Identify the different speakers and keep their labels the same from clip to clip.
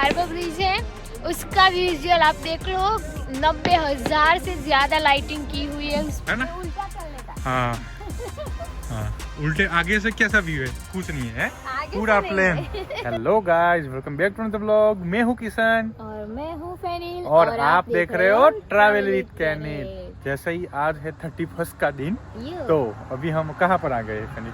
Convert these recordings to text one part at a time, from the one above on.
Speaker 1: Harbour bridge है उसका visual आप देख लो। 90,000 से ज्यादा लाइटिंग की हुई है
Speaker 2: है ना?
Speaker 1: उल्टा चलने का।
Speaker 2: हाँ हाँ, उल्टे आगे से कैसा व्यू है? कुछ नहीं है,
Speaker 1: आगे
Speaker 2: पूरा
Speaker 1: से नहीं
Speaker 2: प्लेन।
Speaker 1: है।
Speaker 2: Hello guys, welcome back to the vlog. मैं हूँ किशन
Speaker 1: और मैं हूँ फेनिल
Speaker 2: और आप देख रहे हो ट्रैवल विद कैनिल। जैसे ही आज है 31 का दिन, तो अभी हम कहाँ पर आ गए फेनिल?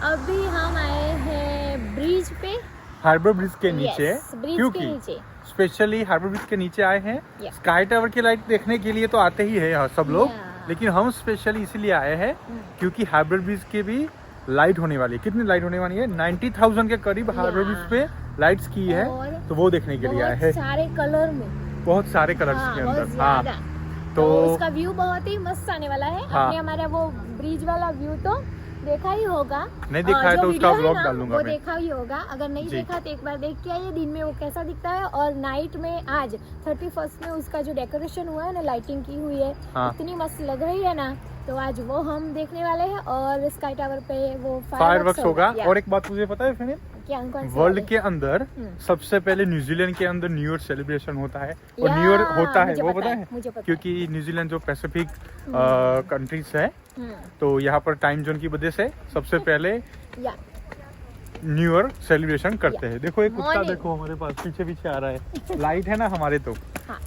Speaker 1: अभी हम आए हैं ब्रिज पे,
Speaker 2: हार्बर ब्रिज के नीचे।
Speaker 1: ब्रिज
Speaker 2: क्योंकि
Speaker 1: के नीचे
Speaker 2: स्पेशली हार्बर ब्रिज के नीचे आए हैं। स्काई टावर की लाइट देखने के लिए तो आते ही है सब लोग, लेकिन हम स्पेशली इसीलिए आए हैं क्योंकि हार्बर ब्रिज की भी लाइट होने वाली है। कितनी लाइट होने वाली है? 90,000 के करीब हार्बर ब्रिज पे लाइट्स की है, तो वो देखने के लिए आए हैं।
Speaker 1: सारे कलर में,
Speaker 2: बहुत सारे कलर्स के अंदर। हाँ,
Speaker 1: तो उसका व्यू बहुत ही मस्त आने वाला है। आपने हमारा वो ब्रिज वाला व्यू तो देखा ही होगा।
Speaker 2: नहीं देखा है तो उसका व्लॉग डाल दूंगा
Speaker 1: वो
Speaker 2: मैं।
Speaker 1: देखा ही होगा, अगर नहीं देखा तो एक बार देख के आइए दिन में वो कैसा दिखता है। और नाइट में आज 31 में उसका जो डेकोरेशन हुआ है ना, लाइटिंग की हुई है, इतनी मस्त लग रही है ना, तो आज वो हम देखने वाले हैं। और स्काई टावर पे वो
Speaker 2: फायरवर्क्स होगा। और एक बात तुझे पता है फिर, वर्ल्ड के अंदर सबसे पहले न्यूजीलैंड के अंदर न्यू ईयर सेलिब्रेशन होता है। और न्यू ईयर होता है वो पता है, क्योंकि न्यूजीलैंड जो पैसिफिक कंट्रीज है, तो यहाँ पर टाइम जोन की वजह से सबसे पहले न्यू ईयर सेलिब्रेशन करते हैं। देखो एक कुत्ता देखो हमारे पास पीछे पीछे आ रहा है। लाइट है ना हमारे, तो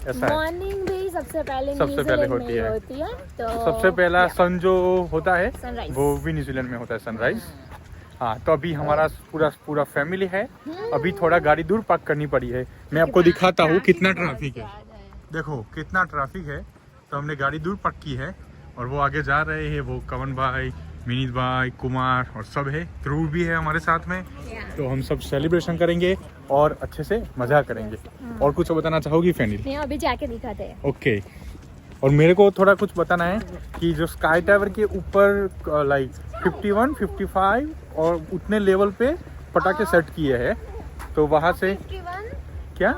Speaker 2: ऐसा है।
Speaker 1: मॉर्निंग भी सबसे पहले
Speaker 2: होती है।
Speaker 1: तो
Speaker 2: सबसे पहला सन जो होता है वो भी न्यूजीलैंड में होता है, सनराइज। हाँ, तो अभी हमारा पूरा फैमिली है। अभी थोड़ा गाड़ी दूर पार्क करनी पड़ी है। मैं आपको दिखाता हूँ कितना ट्रैफिक है। देखो कितना ट्रैफिक है। तो हमने गाड़ी दूर पार्क की है और वो आगे जा रहे हैं। वो कवन भाई, विनीत भाई, कुमार और सब है। ध्रुव भी है हमारे साथ में। तो हम सब सेलिब्रेशन करेंगे और अच्छे से मजा करेंगे। और कुछ बताना चाहोगी फेनिल?
Speaker 1: नहीं, अभी जाके दिखाते हैं।
Speaker 2: ओके। और मेरे को थोड़ा कुछ बताना है कि जो स्काई टावर के ऊपर लाइक 51, 55 और उतने लेवल पे पटाखे सेट किए हैं, तो वहाँ से
Speaker 1: 51
Speaker 2: क्या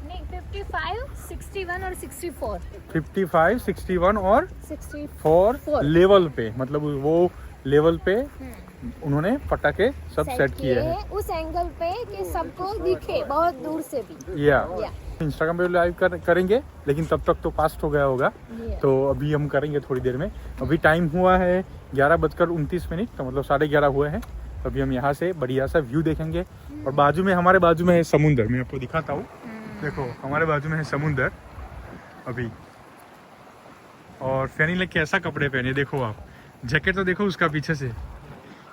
Speaker 1: नहीं 55, 61 और 64।
Speaker 2: 55, 61 और
Speaker 1: 64
Speaker 2: लेवल पे, मतलब वो लेवल पे उन्होंने पटाखे सब सेट किए हैं
Speaker 1: उस एंगल पे कि सबको दिखे बहुत दूर से भी।
Speaker 2: इंस्टाग्राम पे लाइव करेंगे, लेकिन तब तक तो पास्ट हो गया होगा। तो अभी हम करेंगे थोड़ी देर में। अभी टाइम हुआ है 11:29, तो मतलब 11:30 हुए हैं। तो अभी हम यहाँ से बढ़िया सा व्यू देखेंगे। और हमारे बाजू में है समुंदर। मैं आपको दिखाता हूँ। देखो हमारे बाजू में है समुंदर अभी। और फेनिल ने कैसा कपड़े पहने देखो आप। जैकेट तो देखो उसका पीछे से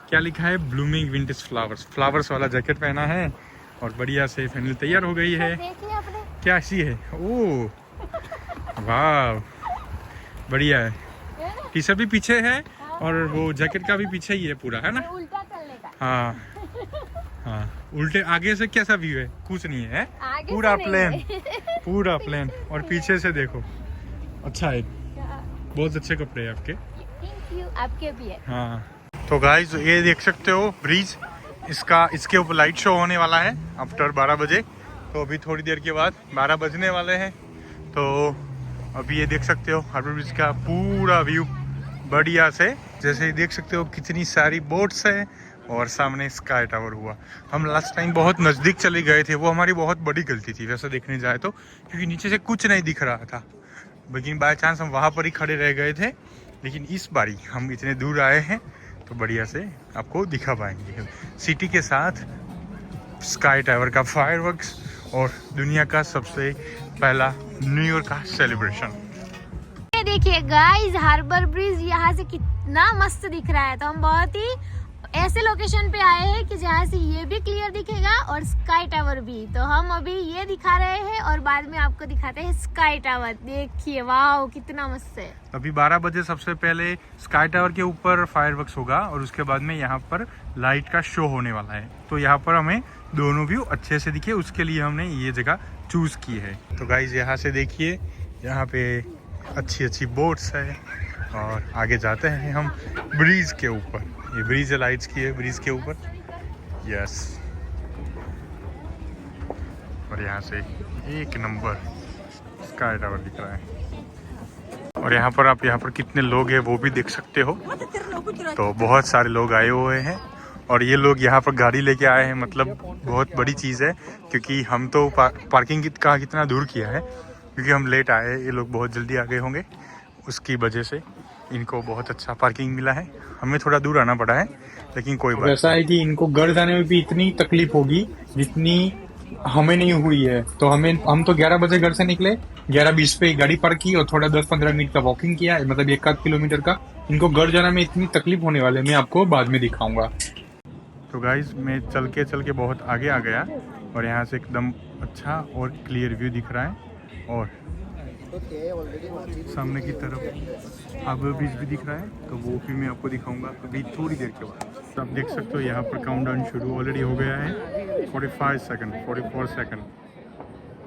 Speaker 2: क्या लिखा है, ब्लूमिंग विंटेज फ्लावर्स वाला जैकेट पहना है। और बढ़िया से फेनिल तैयार हो गई है। क्या सी है? ओह वाह, बढ़िया है। टी शर्ट भी पीछे है और वो जैकेट का भी पीछे ही है पूरा, है ना?
Speaker 1: उल्टा चलने का।
Speaker 2: हाँ हाँ, उल्टे आगे से कैसा व्यू है? कुछ नहीं है, पूरा प्लेन। पूरा प्लेन। और पीछे से देखो, अच्छा है, बहुत अच्छे कपड़े हैं आपके।
Speaker 1: थैंक यू, आपके भी है।
Speaker 2: हाँ, तो गाइस ये देख सकते हो ब्रिज, इसके ऊपर लाइट शो होने वाला है आफ्टर 12 बजे। तो अभी थोड़ी देर के बाद 12 बजने वाले हैं। तो अभी ये देख सकते हो हार्बर ब्रिज का पूरा व्यू बढ़िया से। जैसे ही देख सकते हो कितनी सारी बोट्स हैं और सामने स्काई टावर हुआ। हम लास्ट टाइम बहुत नज़दीक चले गए थे, वो हमारी बहुत बड़ी गलती थी वैसे देखने जाए तो, क्योंकि नीचे से कुछ नहीं दिख रहा था। लेकिन बाय चांस हम वहाँ पर ही खड़े रह गए थे। लेकिन इस बारी हम इतने दूर आए हैं तो बढ़िया से आपको दिखा पाएंगे सिटी के साथ स्काई टावर का फायरवर्क्स और दुनिया का सबसे पहला न्यू ईयर का सेलिब्रेशन।
Speaker 1: देखिए गाइस, हार्बर ब्रिज यहाँ से कितना मस्त दिख रहा है। तो हम बहुत ही ऐसे लोकेशन पे आए हैं कि जहाँ से ये भी क्लियर दिखेगा और स्काई टावर भी। तो हम अभी ये दिखा रहे हैं और बाद में आपको दिखाते हैं स्काई टावर। देखिए वाह कितना मस्त है।
Speaker 2: अभी 12 बजे सबसे पहले स्काई टावर के ऊपर फायरवर्क्स होगा और उसके बाद में यहाँ पर लाइट का शो होने वाला है। तो यहाँ पर हमें दोनों व्यू अच्छे से दिखे, उसके लिए हमने ये जगह चूज की है। तो गाइज यहाँ से देखिए, यहाँ पे अच्छी अच्छी बोट्स है और आगे जाते हैं हम ब्रिज के ऊपर। ये ब्रिज लाइट्स की है ब्रिज के ऊपर। यस, और यहाँ से एक नंबर स्काई टावर दिख रहा है। और यहाँ पर कितने लोग हैं वो भी देख सकते हो। तो बहुत सारे लोग आए हुए हैं और ये लोग यहाँ पर गाड़ी लेके आए हैं, मतलब बहुत बड़ी चीज़ है, क्योंकि हम तो पार्किंग का कितना दूर किया है, क्योंकि हम लेट आए, ये लोग बहुत जल्दी आ गए होंगे, उसकी वजह से इनको बहुत अच्छा पार्किंग मिला है। हमें थोड़ा दूर आना पड़ा है, लेकिन कोई बात
Speaker 3: ऐसा है कि इनको घर जाने में भी इतनी तकलीफ होगी जितनी हमें नहीं हुई है। तो हम तो 11 बजे घर से निकले, 11:20 पे गाड़ी पार्क की और थोड़ा 10-15 मिनट का वॉकिंग किया, मतलब 1 किलोमीटर का। इनको घर जाने में इतनी तकलीफ होने वाले, मैं आपको बाद में दिखाऊंगा।
Speaker 2: तो गाइज मैं चल के बहुत आगे आ गया और यहाँ से एकदम अच्छा और क्लियर व्यू दिख रहा है, और सामने की तरफ हार्बर ब्रिज भी दिख रहा है, तो वो भी मैं आपको दिखाऊंगा अभी थोड़ी देर के बाद। तो आप देख सकते हो यहाँ पर काउंटडाउन शुरू ऑलरेडी हो गया है, 45 सेकंड 44 सेकंड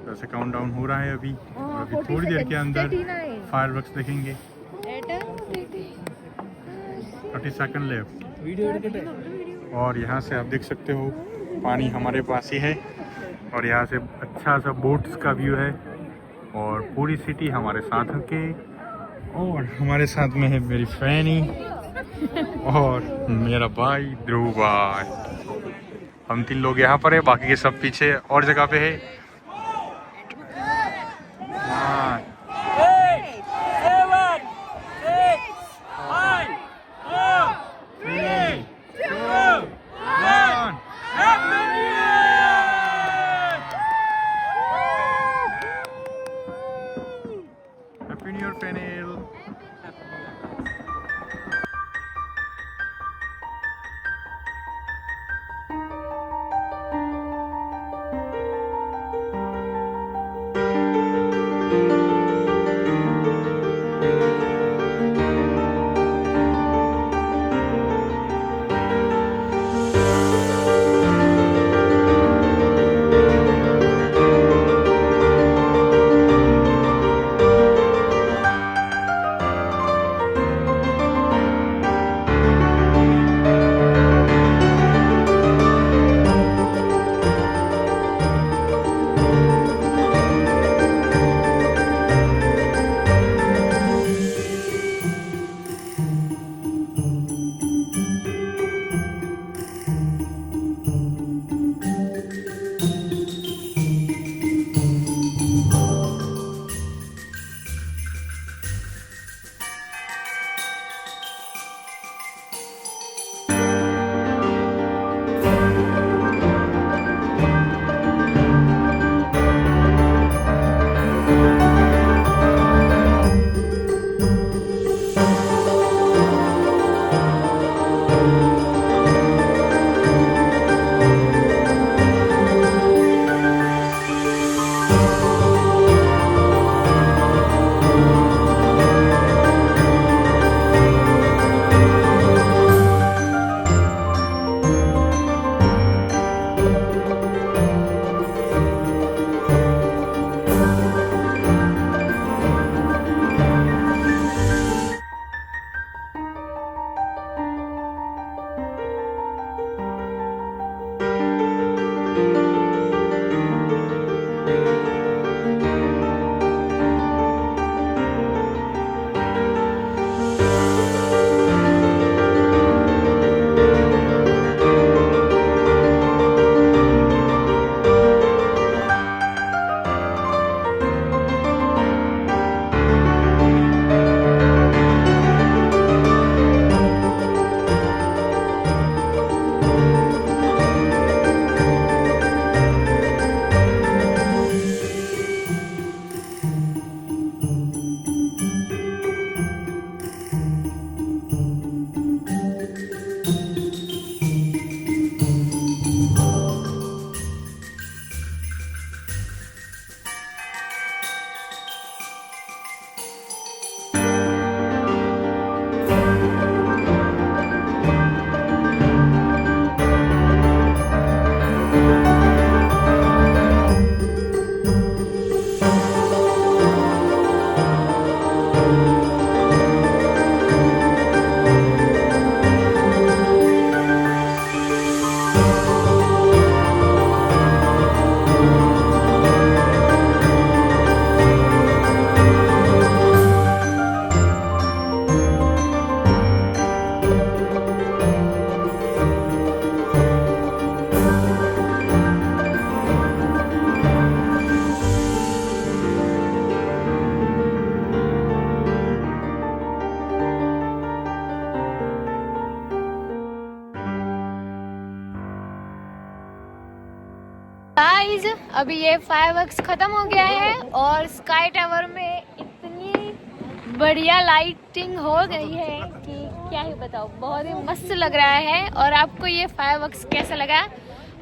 Speaker 2: जैसे काउंटडाउन हो रहा है अभी, और अभी थोड़ी देर के अंदर फायरवर्क्स देखेंगे। 30 सेकंड लेफ्ट। और यहाँ से आप देख सकते हो पानी हमारे पास ही है, और यहाँ से अच्छा सा बोट्स का व्यू है, और पूरी सिटी हमारे साथ के, और हमारे साथ में है मेरी फैनी और मेरा भाई ध्रुव भाई। हम 3 लोग यहाँ पर है, बाकी के सब पीछे और जगह पे है। Happy New Year, Penel.
Speaker 1: Guys अभी ये फायरवर्क्स खत्म हो गया है और स्काई टावर में इतनी बढ़िया लाइटिंग हो गई है कि क्या ही बताओ, बहुत ही मस्त लग रहा है। और आपको ये फायरवर्क्स कैसा लगा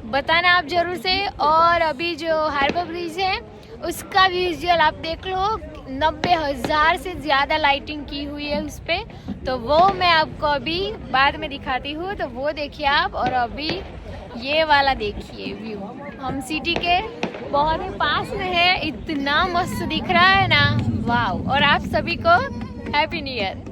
Speaker 1: बताना आप जरूर से। और अभी जो हार्बर ब्रिज है उसका विजुअल आप देख लो, 90,000 से ज़्यादा लाइटिंग की हुई है उस पर, तो वो मैं आपको अभी बाद में दिखाती हूँ, तो वो देखिए आप। और अभी ये वाला देखिए व्यू, हम सिटी के बहुत ही पास में है, इतना मस्त दिख रहा है ना, वाव। और आप सभी को हैप्पी न्यू ईयर।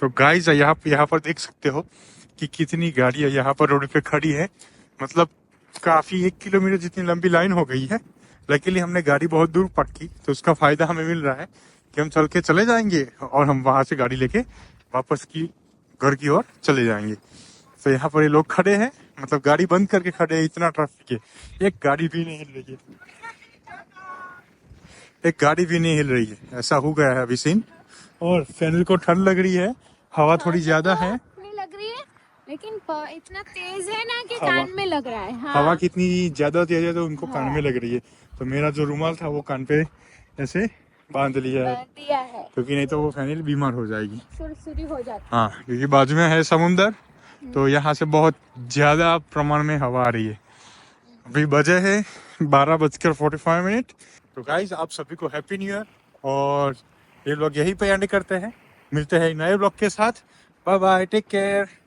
Speaker 2: तो गाइस यहाँ पर देख सकते हो कि कितनी गाड़ियां यहाँ पर रोड पे खड़ी है। मतलब काफी 1 किलोमीटर जितनी लंबी लाइन हो गई है। लकीली हमने गाड़ी बहुत दूर पार्क की तो उसका फायदा हमें मिल रहा है कि हम चल के चले जाएंगे और हम वहां से गाड़ी लेके वापस की घर की ओर चले जाएंगे। तो यहाँ पर ये लोग खड़े हैं, मतलब गाड़ी बंद करके खड़े हैं, इतना ट्रैफिक है। एक गाड़ी भी नहीं हिल रही है, एक गाड़ी भी नहीं हिल रही है, ऐसा हो गया है अभी सीन। और फैनल को ठंड लग रही है, हवा थोड़ी ज्यादा है।
Speaker 1: नहीं लग रही है लेकिन इतना तेज है ना कि
Speaker 2: हवा-
Speaker 1: कान में लग रहा है। हाँ।
Speaker 2: हवा कितनी ज्यादा तेज है तो उनको कान में लग रही है। तो मेरा जो रुमाल था वो कान पे ऐसे बांध लिया है,
Speaker 1: दिया है,
Speaker 2: क्योंकि नहीं तो वो फैनल बीमार हो जाएगी।
Speaker 1: सुरसुरी हो जाती
Speaker 2: हाँ, क्योंकि बाजू में है समुंदर, तो यहाँ से बहुत ज्यादा प्रमाण में हवा आ रही है। अभी बजे है 12:45। तो गाइज आप सभी को हैप्पी न्यू ईयर, और ये लोग यही पे एंड करते हैं। मिलते हैं नए ब्लॉग के साथ। Bye bye, take care.